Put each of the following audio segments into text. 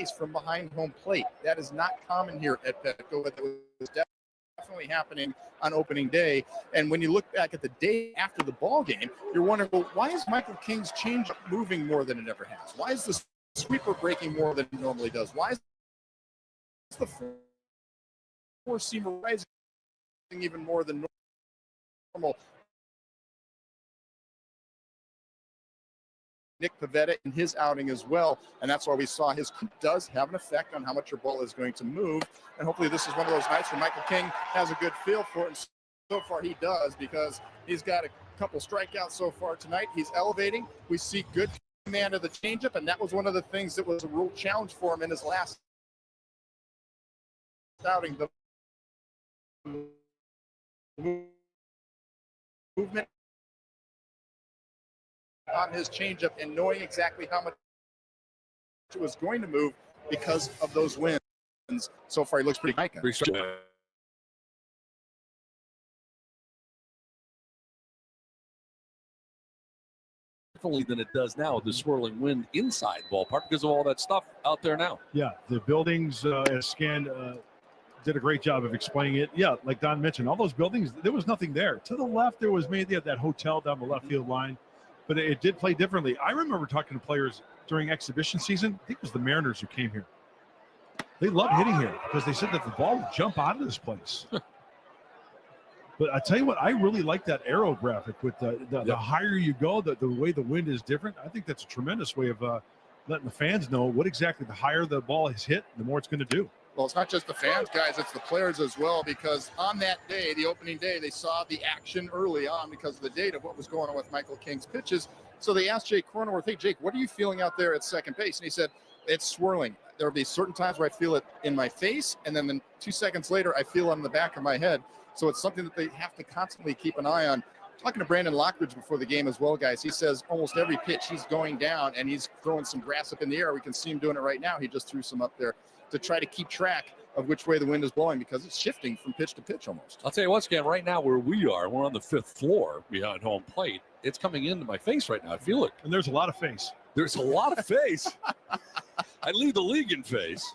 from behind home plate. That is not common here at Petco, but that was definitely happening on opening day. And when you look back at the day after the ball game, you're wondering, well, why is Michael King's changeup moving more than it ever has? Why is the sweeper breaking more than it normally does? Why is the four-seamer rising even more than normal? Nick Pivetta in his outing as well, and that's why we saw his does have an effect on how much your ball is going to move, and hopefully this is one of those nights where Michael King has a good feel for it, and so far he does, because he's got a couple strikeouts so far tonight. He's elevating. We see good command of the changeup, and that was one of the things that was a real challenge for him in his last outing. The movement on his changeup and knowing exactly how much it was going to move because of those wins. So far, he looks pretty high. Than it does now with the swirling wind inside ballpark because of all that stuff out there now. Yeah, the buildings, as Scan did a great job of explaining it. Yeah, like Don mentioned, all those buildings, there was nothing there. To the left, there was maybe that hotel down the left field line, but it did play differently. I remember talking to players during exhibition season. I think it was the Mariners who came here. They loved hitting here because they said that the ball would jump out of this place. But I tell you what, I really like that arrow graphic with the higher you go, the way the wind is different. I think that's a tremendous way of letting the fans know what exactly the higher the ball is hit, the more it's going to do. Well, it's not just the fans, guys, it's the players as well, because on that day, the opening day, they saw the action early on because of the date of what was going on with Michael King's pitches. So they asked Jake Cronenworth, hey, Jake, what are you feeling out there at second base? And he said, it's swirling. There will be certain times where I feel it in my face, and then 2 seconds later, I feel it on the back of my head. So it's something that they have to constantly keep an eye on. Talking to Brandon Lockridge before the game as well, guys, he says almost every pitch he's going down and he's throwing some grass up in the air. We can see him doing it right now. He just threw some up there to try to keep track of which way the wind is blowing because it's shifting from pitch to pitch almost. I'll tell you what, Scan, right now where we are, we're on the 5th floor behind home plate. It's coming into my face right now. I feel it. And there's a lot of face. There's a lot of face. I lead the league in face.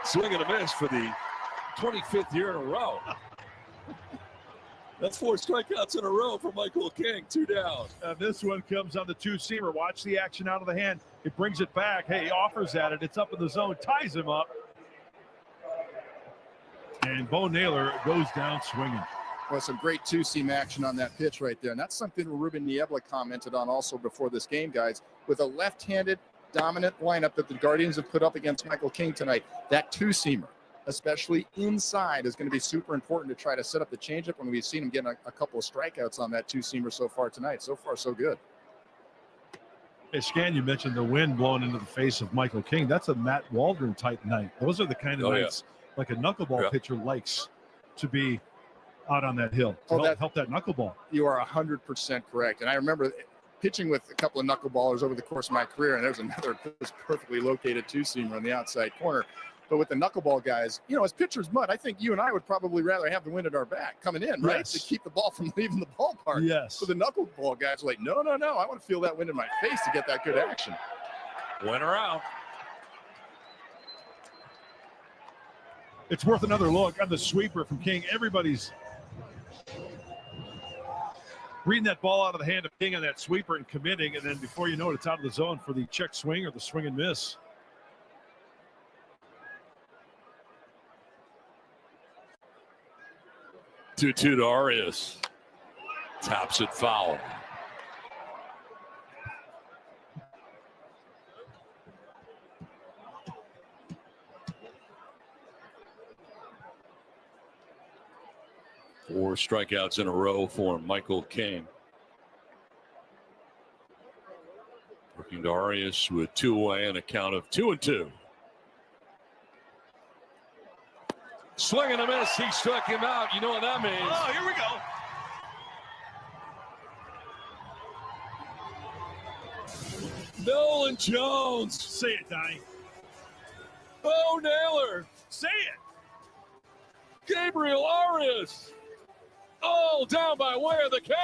Swing and a miss for the 25th year in a row. That's 4 strikeouts in a row for Michael King, 2 down. This one comes on the two-seamer. Watch the action out of the hand. It brings it back. Hey, he offers at it. It's up in the zone, ties him up. And Bo Naylor goes down swinging. Well, some great two-seam action on that pitch right there. And that's something Ruben Niebla commented on also before this game, guys. With a left-handed dominant lineup that the Guardians have put up against Michael King tonight, that two-seamer, especially inside, is going to be super important to try to set up the changeup when we've seen him getting a couple of strikeouts on that two-seamer so far tonight. So far, so good. Hey, Scan, you mentioned the wind blowing into the face of Michael King. That's a Matt Waldron type night. Those are the kind of nights like a knuckleball pitcher likes to be out on that hill to help that knuckleball. You are 100% correct. And I remember pitching with a couple of knuckleballers over the course of my career, and there's another perfectly located two-seamer on the outside corner. But with the knuckleball guys, you know, as pitchers, Mud, I think you and I would probably rather have the wind at our back coming in, right? Yes. To keep the ball from leaving the ballpark. Yes. So the knuckleball guys are like, no, I want to feel that wind in my face to get that good action. Winner out. It's worth another look on the sweeper from King. Everybody's reading that ball out of the hand of King on that sweeper and committing, and then before you know it, it's out of the zone for the check swing or the swing and miss. Two to Arias. Taps it foul. Four strikeouts in a row for Michael King. Working to Arias with 2 away and a count of 2-2. Swing and a miss. He struck him out. You know what that means. Oh, here we go. Nolan Jones. Say it, Donnie. Bo Naylor. Say it. Gabriel Arias. All down by way of the K.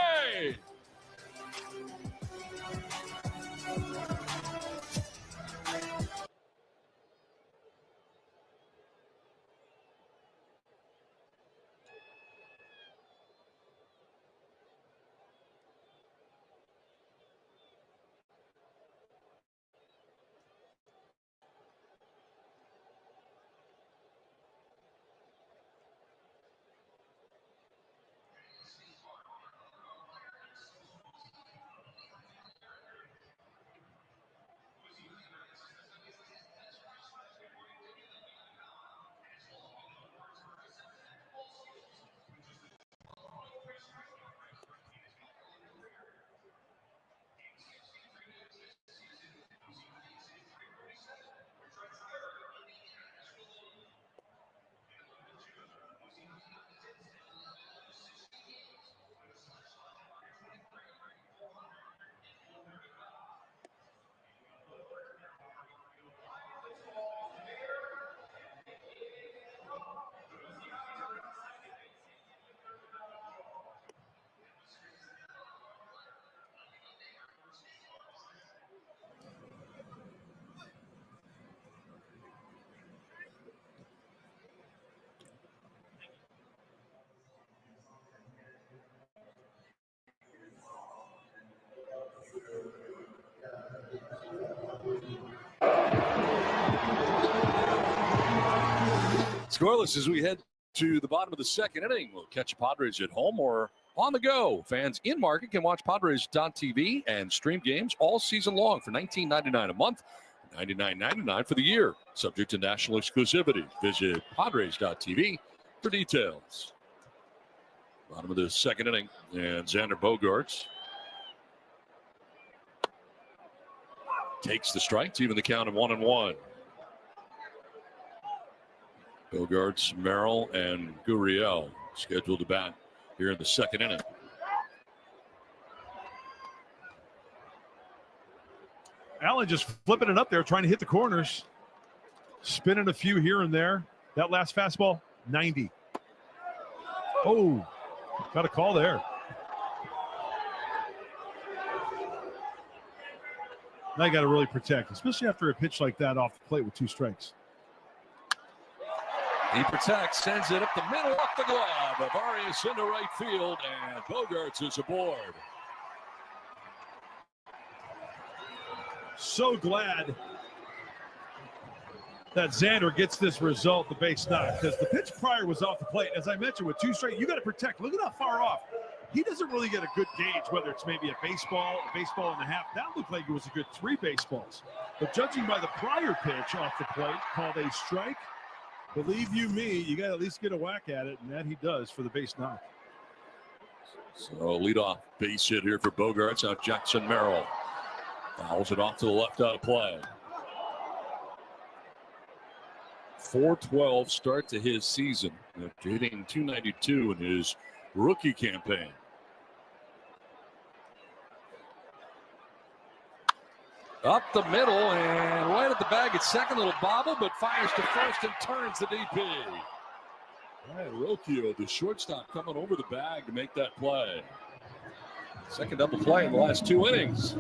Scoreless as we head to the bottom of the second inning. We'll catch Padres at home or on the go. Fans in market can watch Padres.tv and stream games all season long for $19.99 a month, $99.99 for the year. Subject to national exclusivity. Visit Padres.tv for details. Bottom of the second inning, and Xander Bogaerts takes the strike to even the count of 1-1. Bogaerts, Merrill, and Gurriel scheduled to bat here in the second inning. Allen just flipping it up there, trying to hit the corners, spinning a few here and there. That last fastball, 90. Oh, got a call there. Now you got to really protect, especially after a pitch like that off the plate with 2 strikes. He protects, sends it up the middle, off the glove of Arias into right field, and Bogaerts is aboard. So glad that Xander gets this result, the base knock, because the pitch prior was off the plate. As I mentioned, with 2 straight, you got to protect. Look at how far off. He doesn't really get a good gauge, whether it's maybe a baseball and a half. That looked like it was a good 3 baseballs. But judging by the prior pitch off the plate, called a strike, believe you me, you got to at least get a whack at it, and that he does for the base knock. So leadoff base hit here for Bogaerts. Out Jackson Merrill fouls it off to the left out of play. 4-12 start to his season, after hitting .292 in his rookie campaign. Up the middle and right at the bag at second, little bobble, but fires to first and turns the DP. Ryan Rocchio, the shortstop, coming over the bag to make that play. Second double play in the last 2 innings.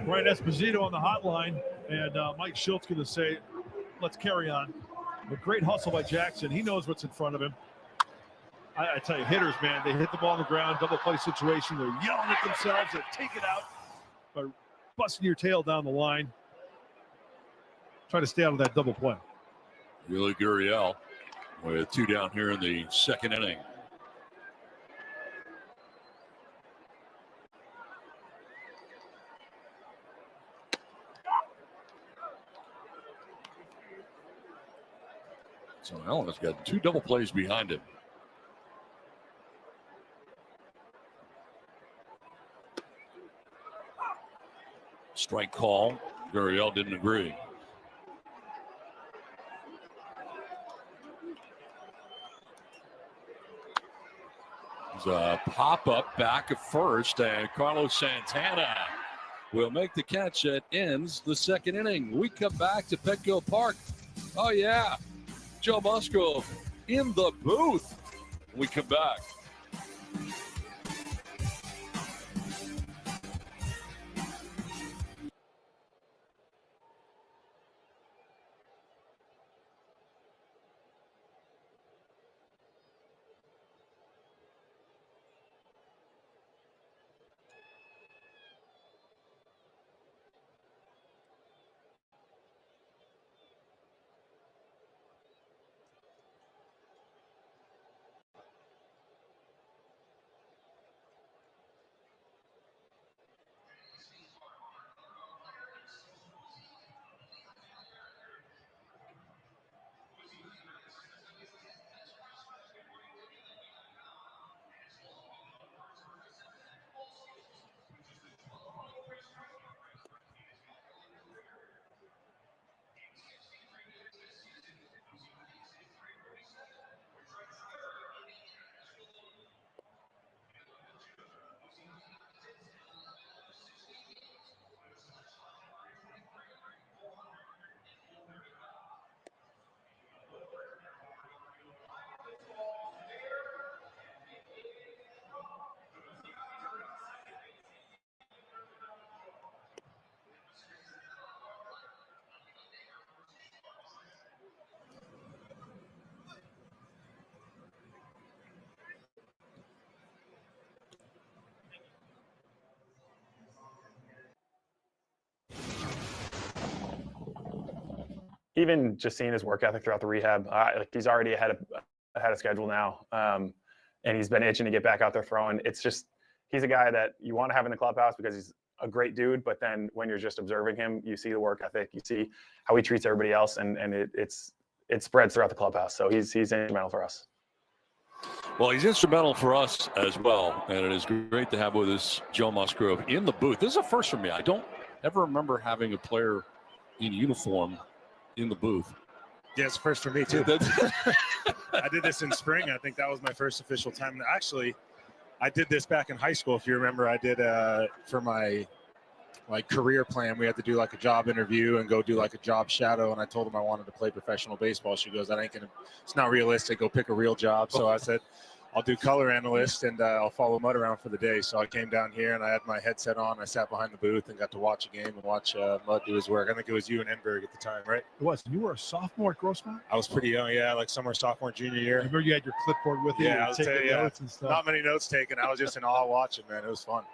Ryan Esposito on the hotline, and Mike Schultz going to say, let's carry on. A great hustle by Jackson. He knows what's in front of him. I tell you, hitters, man, they hit the ball on the ground, double play situation. They're yelling at themselves. They take it out by busting your tail down the line. Try to stay out of that double play. Really Gurriel with 2 down here in the second inning. So Allen has got 2 double plays behind him. Strike call. Gurriel didn't agree. There's a pop-up back at first, and Carlos Santana will make the catch that ends the second inning. We come back to Petco Park. Oh, yeah. Joe Musgrove in the booth. We come back. even just seeing his work ethic throughout the rehab, like he's already ahead of schedule now, and he's been itching to get back out there throwing. It's just he's a guy that you want to have in the clubhouse because he's a great dude. But then when you're just observing him, you see the work ethic, you see how he treats everybody else, and it spreads throughout the clubhouse. So he's instrumental for us. Well, he's instrumental for us as well, and it is great to have with us Joe Musgrove in the booth. This is a first for me. I don't ever remember having a player in uniform in the booth. Yeah, it's first for me too. I did this in spring. I think that was my first official time. Actually, I did this back in high school. If you remember, I did for my career plan. We had to do like a job interview and go do like a job shadow. And I told him I wanted to play professional baseball. She goes, it's not realistic. Go pick a real job. So I said, I'll do color analyst and I'll follow Mud around for the day. So I came down here and I had my headset on. I sat behind the booth and got to watch a game and watch Mud do his work. I think it was you and Enberg at the time, right? It was. You were a sophomore at Grossmont? I was pretty young, yeah, like summer, sophomore, junior year. I remember you had your clipboard with you. Yeah, I was taking notes and stuff. Not many notes taken. I was just in awe watching, man. It was fun.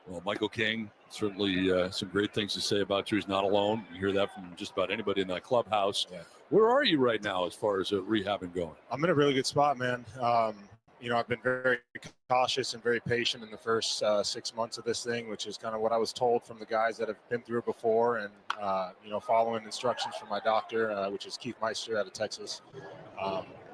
Well, Michael King, certainly some great things to say about you. He's not alone. You hear that from just about anybody in that clubhouse. Yeah. Where are you right now as far as rehabbing going? I'm in a really good spot, man. I've been very cautious and very patient in the first 6 months of this thing, which is kind of what I was told from the guys that have been through it before and, following instructions from my doctor, which is Keith Meister out of Texas.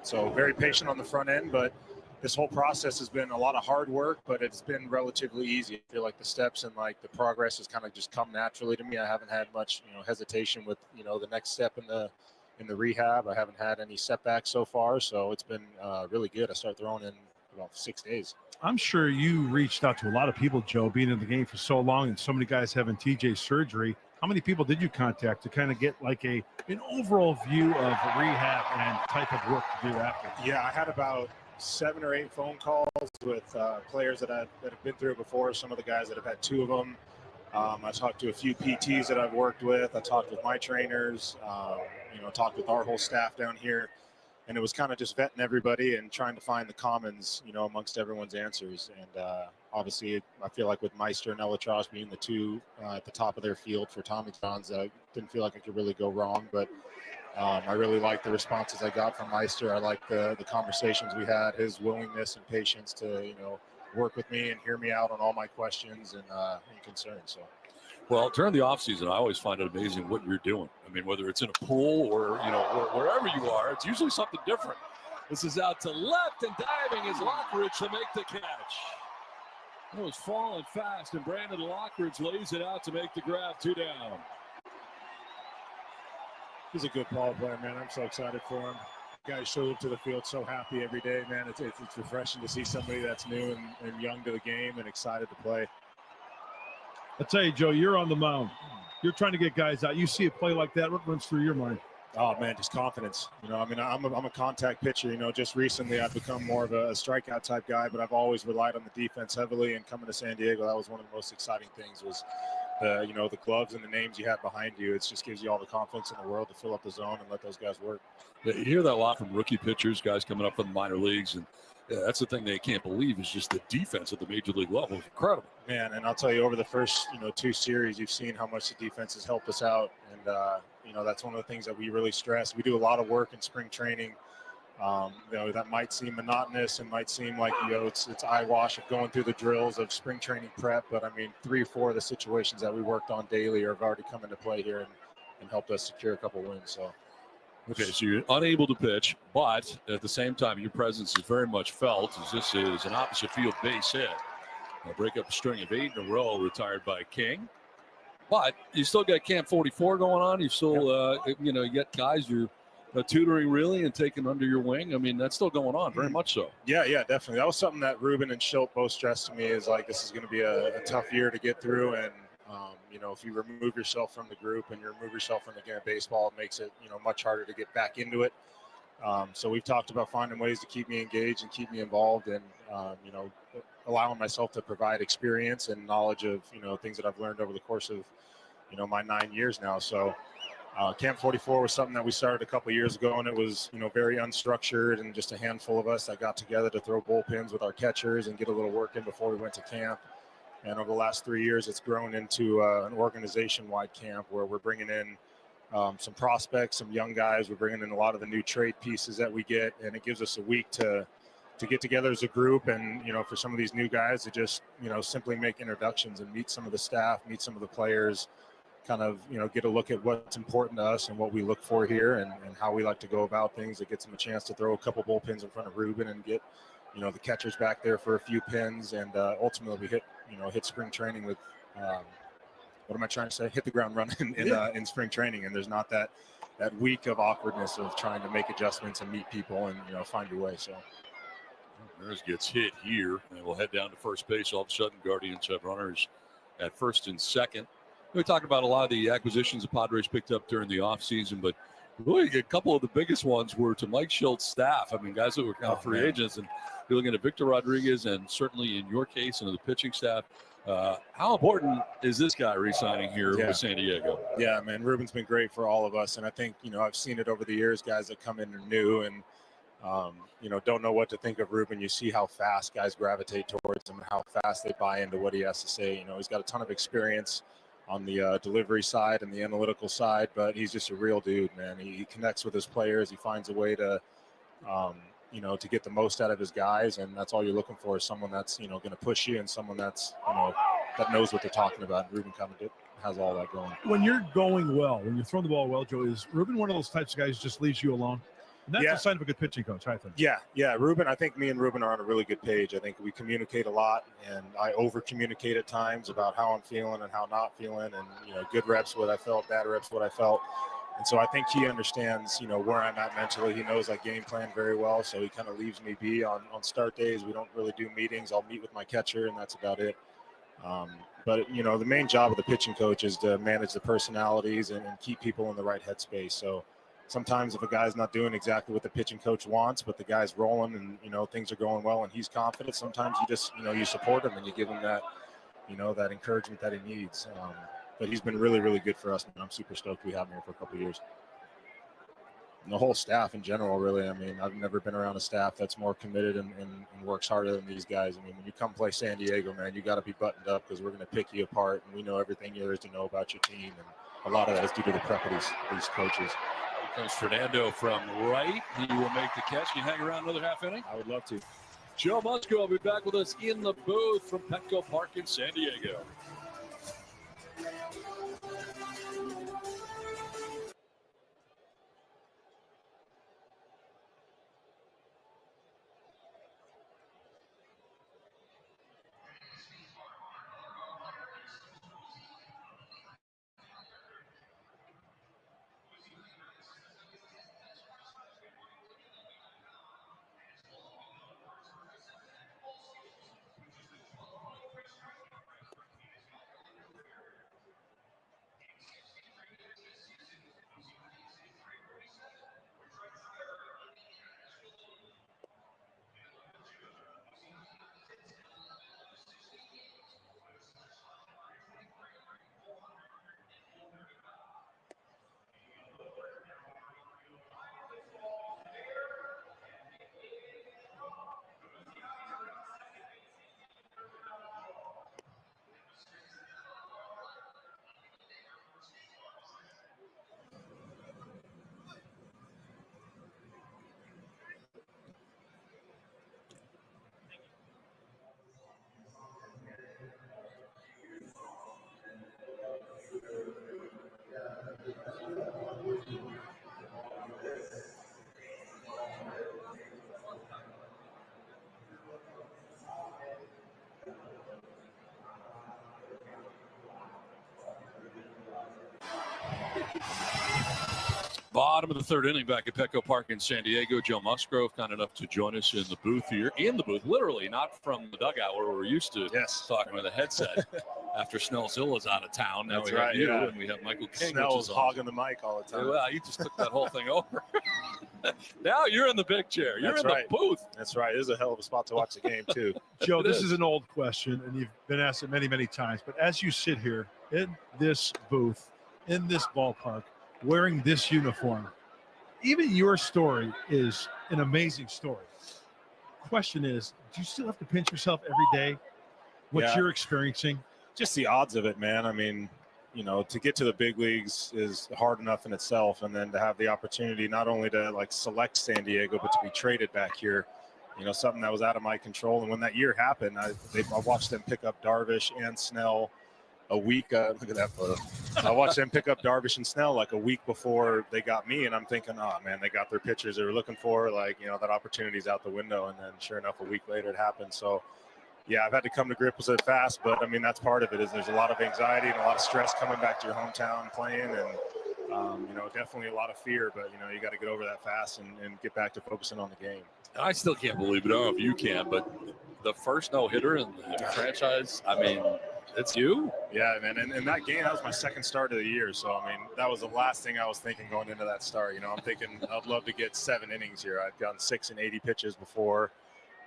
So very patient on the front end, but this whole process has been a lot of hard work, but it's been relatively easy. I feel like the steps and like the progress has kind of just come naturally to me. I haven't had much, hesitation with, the next step in the rehab. I haven't had any setbacks so far, so it's been really good. I started throwing in about 6 days. I'm sure you reached out to a lot of people, Joe, being in the game for so long and so many guys having TJ surgery. How many people did you contact to kind of get like an overall view of rehab and type of work to do after? Yeah, I had about 7 or 8 phone calls with players that have been through it before. Some of the guys that have had 2 of them. I talked to a few PTs that I've worked with. I talked with my trainers, talked with our whole staff down here. And it was kind of just vetting everybody and trying to find the commons, amongst everyone's answers. And obviously, I feel like with Meister and Elatrosh being the 2 at the top of their field for Tommy John's, I didn't feel like I could really go wrong. But I really liked the responses I got from Meister. I liked the conversations we had, his willingness and patience to, work with me and hear me out on all my questions and concerns. So. Well, during the offseason, I always find it amazing what you're doing. I mean, whether it's in a pool or, wherever you are, it's usually something different. This is out to left and diving is Lockridge to make the catch. It was falling fast, and Brandon Lockridge lays it out to make the grab, 2 down. He's a good ball player, man. I'm so excited for him. Guys show up to the field so happy every day, man. It's refreshing to see somebody that's new and young to the game and excited to play. I'll tell you, Joe, you're on the mound. You're trying to get guys out. You see a play like that, what runs through your mind? Oh, man, just confidence. I'm a contact pitcher. Just recently I've become more of a strikeout type guy, but I've always relied on the defense heavily. And coming to San Diego, that was one of the most exciting things was the gloves and the names you have behind you. It just gives you all the confidence in the world to fill up the zone and let those guys work. Yeah, you hear that a lot from rookie pitchers, guys coming up from the minor leagues. And that's the thing they can't believe is just the defense at the major league level is incredible. Man, and I'll tell you, over the first 2 series, you've seen how much the defense has helped us out. And, that's one of the things that we really stress. We do a lot of work in spring training. That might seem monotonous and might seem like, it's eyewash of going through the drills of spring training prep. But, 3 or 4 of the situations that we worked on daily have already come into play here and helped us secure a couple wins. So. Okay, so you're unable to pitch, but at the same time, your presence is very much felt as this is an opposite field base hit. I'll break up a string of 8 in a row retired by King. But you still got Camp 44 going on. You still, you get guys you're tutoring really and taking under your wing. I mean, that's still going on, very much so. Yeah, definitely. That was something that Ruben and Schilt both stressed to me is like, this is going to be a tough year to get through. And, if you remove yourself from the group and you remove yourself from the game of baseball, it makes it, much harder to get back into it. So we've talked about finding ways to keep me engaged and keep me involved and, allowing myself to provide experience and knowledge of, things that I've learned over the course of, my 9 years now. So Camp 44 was something that we started a couple of years ago, and it was, very unstructured and just a handful of us that got together to throw bullpens with our catchers and get a little work in before we went to camp. And over the last 3 years, it's grown into an organization-wide camp where we're bringing in some prospects, some young guys. We're bringing in a lot of the new trade pieces that we get, and it gives us a week to get together as a group, and for some of these new guys to just simply make introductions and meet some of the staff, meet some of the players, kind of get a look at what's important to us and what we look for here, and how we like to go about things. It gets them a chance to throw a couple bullpens in front of Ruben and get the catchers back there for a few pins, and ultimately we hit spring training with what am I trying to say? Hit the ground running in spring training, and there's not that week of awkwardness of trying to make adjustments and meet people and find your way. So Ramirez gets hit here, and we'll head down to first base. All of a sudden, Guardians have runners at first and second. We talked about a lot of the acquisitions the Padres picked up during the offseason, but really a couple of the biggest ones were to Mike Schultz's staff. I mean, guys that were kind of free agents, and you're looking at Victor Rodriguez, and certainly in your case, and the pitching staff. How important is this guy re-signing here with San Diego? Yeah, man, Ruben's been great for all of us, and I think I've seen it over the years. Guys that come in are new and don't know what to think of Ruben. You see how fast guys gravitate towards him and how fast they buy into what he has to say. He's got a ton of experience on the delivery side and the analytical side, but he's just a real dude, man. He connects with his players. He finds a way to to get the most out of his guys, and that's all you're looking for, is someone that's going to push you, and someone that's that knows what they're talking about. And Ruben kind of has all that going. When you're going well, when you're throwing the ball well, Joe, is Ruben one of those types of guys who just leaves you alone? And that's a sign of a good pitching coach, I think. Yeah. Ruben, I think me and Ruben are on a really good page. I think we communicate a lot, and I over-communicate at times about how I'm feeling and how not feeling, and good reps what I felt, bad reps what I felt. And so I think he understands, where I'm at mentally. He knows I game plan very well, so he kind of leaves me be on start days. We don't really do meetings. I'll meet with my catcher, and that's about it. But the main job of the pitching coach is to manage the personalities and keep people in the right headspace. So sometimes if a guy's not doing exactly what the pitching coach wants, but the guy's rolling and things are going well and he's confident, sometimes you just you support him and you give him that that encouragement that he needs. But he's been really, really good for us, and I'm super stoked we have him here for a couple of years. And the whole staff in general, really. I mean, I've never been around a staff that's more committed and works harder than these guys. I mean, when you come play San Diego, man, you got to be buttoned up, because we're going to pick you apart, and we know everything there is to know about your team. And a lot of that is due to the prep of these coaches. Here comes Fernando from right. He will make the catch. Can you hang around another half inning? I would love to. Joe Musgrove will be back with us in the booth from Petco Park in San Diego. Bottom of the third inning back at Petco Park in San Diego. Joe Musgrove kind enough to join us in the booth here. In the booth, literally, not from the dugout where we're used to talking with a headset. After Snellzilla's out of town, now we have you, and we have Michael King. Snell's hogging the mic all the time. Well, you just took that whole thing over. Now you're in the big chair. You're in the booth. That's right. It is a hell of a spot to watch the game, too. Joe, this is an old question, and you've been asked it many, many times. But as you sit here in this booth, in this ballpark, wearing this uniform, even your story is an amazing story. Question is, do you still have to pinch yourself every day? What you're experiencing? Just the odds of it, man. I mean, you know, to get to the big leagues is hard enough in itself, and then to have the opportunity not only to like select San Diego, but to be traded back here, you know, something that was out of my control. And when that year happened, I watched them pick up Darvish and Snell a week. Look at that photo. I watched them pick up Darvish and Snell like a week before they got me, and I'm thinking, oh man, they got their pitchers they were looking for. Like, you know, that opportunity's out the window. And then sure enough, a week later it happened. So yeah, I've had to come to grips with it fast, but I mean, that's part of it. Is there's a lot of anxiety and a lot of stress coming back to your hometown playing, and you know, definitely a lot of fear. But you know, you got to get over that fast and get back to focusing on the game. I still can't believe it. I don't know if you can, but the first no-hitter in the franchise, I mean, it's you? Yeah, man. And that game, that was my second start of the year. So, I mean, that was the last thing I was thinking going into that start. You know, I'm thinking I'd love to get 7 innings here. I've gotten 6 and 80 pitches before.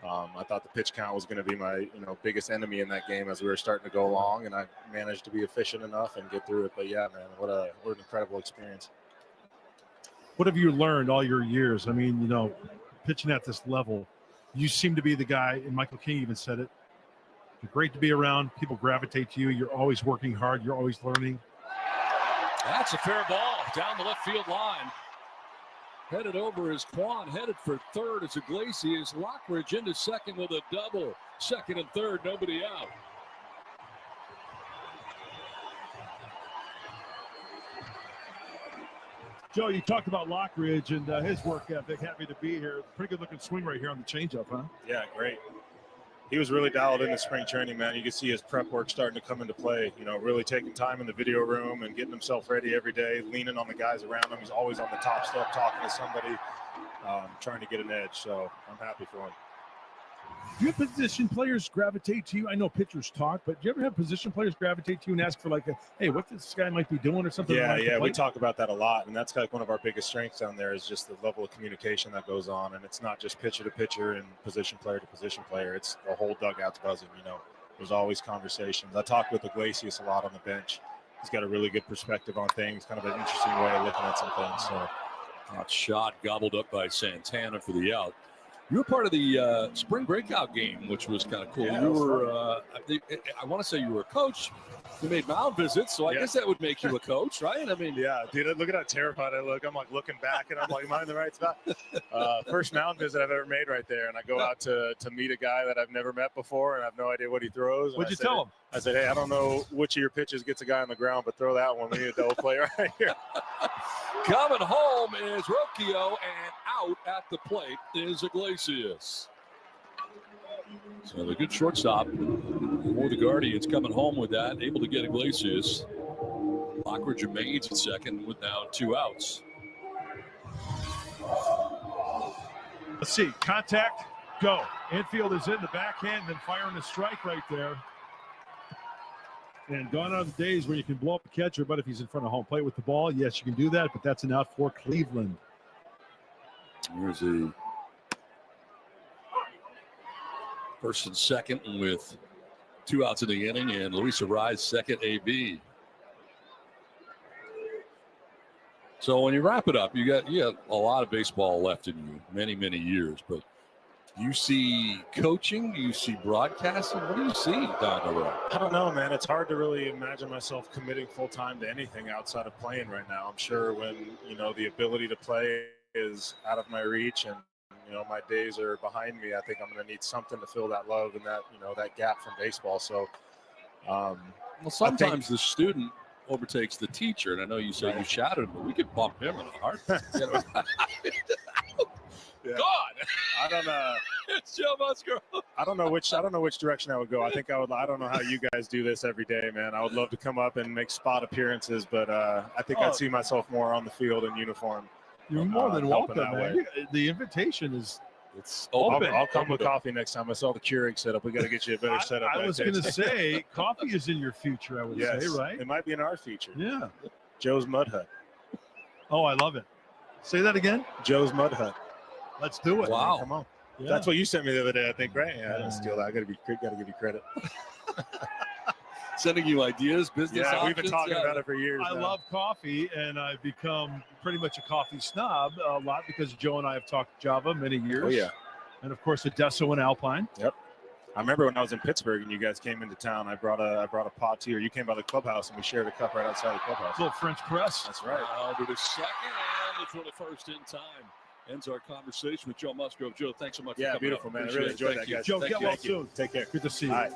I thought the pitch count was going to be my, you know, biggest enemy in that game as we were starting to go along, and I managed to be efficient enough and get through it. But yeah, man, what an incredible experience. What have you learned all your years? I mean, you know, pitching at this level, you seem to be the guy, and Michael King even said it. You're great to be around. People gravitate to you. You're always working hard. You're always learning. That's a fair ball down the left field line. Headed over is Quan. Headed for third is Iglesias. Lockridge into second with a double. Second and third, nobody out. Joe, you talked about Lockridge and his work ethic. Happy to be here. Pretty good looking swing right here on the changeup, huh? Yeah, great. He was really dialed into spring training, man. You can see his prep work starting to come into play. You know, really taking time in the video room and getting himself ready every day, leaning on the guys around him. He's always on the top step, talking to somebody, trying to get an edge. So I'm happy for him. Do you have position players gravitate to you? I know pitchers talk, but do you ever have position players gravitate to you and ask for like, hey, what this guy might be doing or something? Yeah, we talk about that a lot, and that's like one of our biggest strengths down there is just the level of communication that goes on, and it's not just pitcher to pitcher and position player to position player. It's the whole dugout's buzzing. You know, there's always conversations. I talk with Iglesias a lot on the bench. He's got a really good perspective on things, kind of an interesting way of looking at some things. So, hot shot gobbled up by Santana for the out. You were part of the spring breakout game, which was kind of cool. Yeah, you were, I want to say you were a coach. You made mound visits, so I guess that would make you a coach, right? I mean, yeah, dude, look at how terrified I look. I'm like looking back, and I'm like, am I in the right spot? First mound visit I've ever made right there, and I go out to meet a guy that I've never met before, and I have no idea what he throws. What'd you tell him? I said, hey, I don't know which of your pitches gets a guy on the ground, but throw that one. We need a double play right here. Coming home is Rocchio, and out at the plate is Iglesias. So the good shortstop for the Guardians coming home with that, able to get Iglesias. Lockridge remains at second with now 2 outs. Let's see, contact, go. Infield is in the backhand, then firing a strike right there. And gone are the days where you can blow up a catcher, but if he's in front of home plate with the ball, yes, you can do that, but that's an out for Cleveland. There's a first and second with 2 outs in the inning, and Luis Arraez second AB. So when you wrap it up, you got a lot of baseball left in you, many years, but you see coaching, you see broadcasting. What do you see down the road? I don't know, man. It's hard to really imagine myself committing full time to anything outside of playing right now. I'm sure when, you know, the ability to play is out of my reach and, you know, my days are behind me, I think I'm going to need something to fill that love and that, you know, that gap from baseball. So, well, sometimes the student overtakes the teacher, and I know you said you shouted him, but we could bump him in the heart. Yeah. God, I don't know. It's Joe Musgrove. I don't know which direction I would go. I don't know how you guys do this every day, man. I would love to come up and make spot appearances, but I think I'd see myself more on the field in uniform. You're more than welcome, man. Way. The invitation is open. I'll come with coffee next time. I saw the Keurig setup. We got to get you a better setup. I was going to say coffee is in your future, I would say, right? It might be in our future. Yeah. Joe's Mud Hut. Oh, I love it. Say that again. Joe's Mud Hut. Let's do it. Wow. Come on. Yeah. That's what you sent me the other day, I think, right? Yeah, I didn't steal that. I got to give you credit. Sending you ideas, business options. We've been talking about it for years. I love coffee, and I've become pretty much a coffee snob a lot because Joe and I have talked Java many years. Oh, yeah. And, of course, Adesso and Alpine. Yep. I remember when I was in Pittsburgh and you guys came into town. I brought a pot to you, or you came by the clubhouse and we shared a cup right outside the clubhouse. Little French press. That's right. Over to second, and for the first in time. Ends our conversation with Joe Musgrove. Joe, thanks so much for coming. Beautiful, up. man. I Appreciate really it. enjoyed Thank that, you. guys. Joe, Thank get you. well soon. Take care. Good to see you. All right.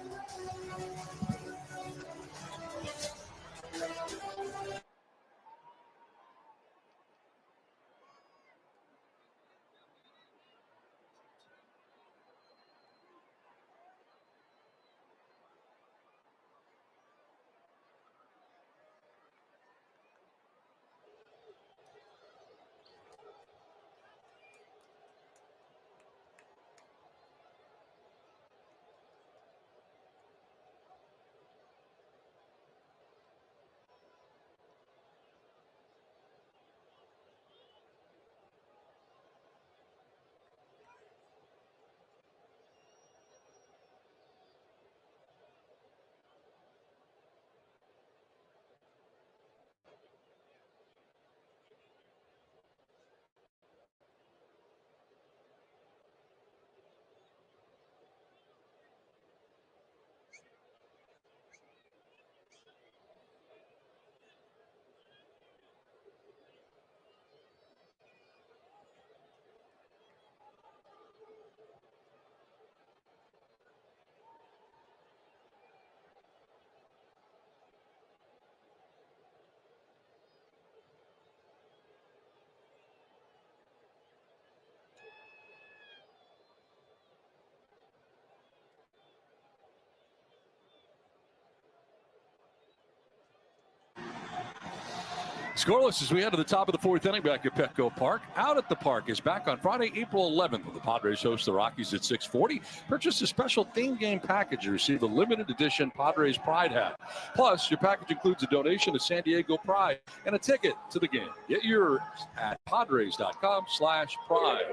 Scoreless as we head to the top of the fourth inning back at Petco Park. Out at the Park is back on Friday, April 11th. The Padres host the Rockies at 6:40. Purchase a special theme game package to receive the limited edition Padres Pride hat. Plus, your package includes a donation to San Diego Pride and a ticket to the game. Get yours at padres.com/pride.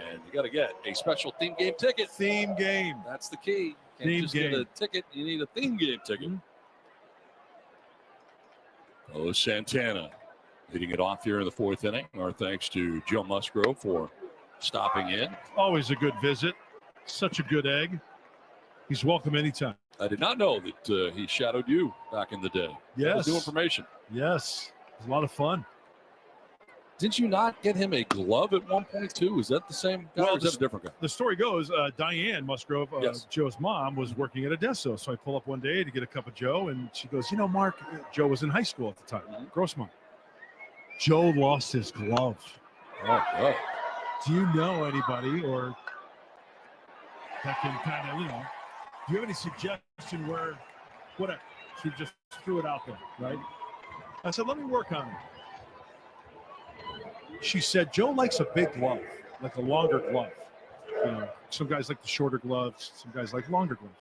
And you got to get a special theme game ticket. Theme game. That's the key. Can't Theme just game. get a ticket. You need a theme game ticket. Mm-hmm. Oh, Santana leading it off here in the fourth inning. Our thanks to Joe Musgrove for stopping in. Always a good visit. Such a good egg. He's welcome anytime. I did not know that he shadowed you back in the day. That was Yes. new information. Yes. It was a lot of fun. Didn't you not get him a glove at one point too? Is that the same guy or is that a different guy? The story goes, Diane Musgrove, Yes. Joe's mom, was working at Adesso. So I pull up one day to get a cup of Joe, and she goes, Mark, Joe was in high school at the time, Grossmont. Joe lost his glove. Oh, oh. Do you know anybody or that can kind of, do you have any suggestion where, whatever, she just threw it out there, right? I said, let me work on it. She said, Joe likes a big glove, like a longer glove. Some guys like the shorter gloves. Some guys like longer gloves.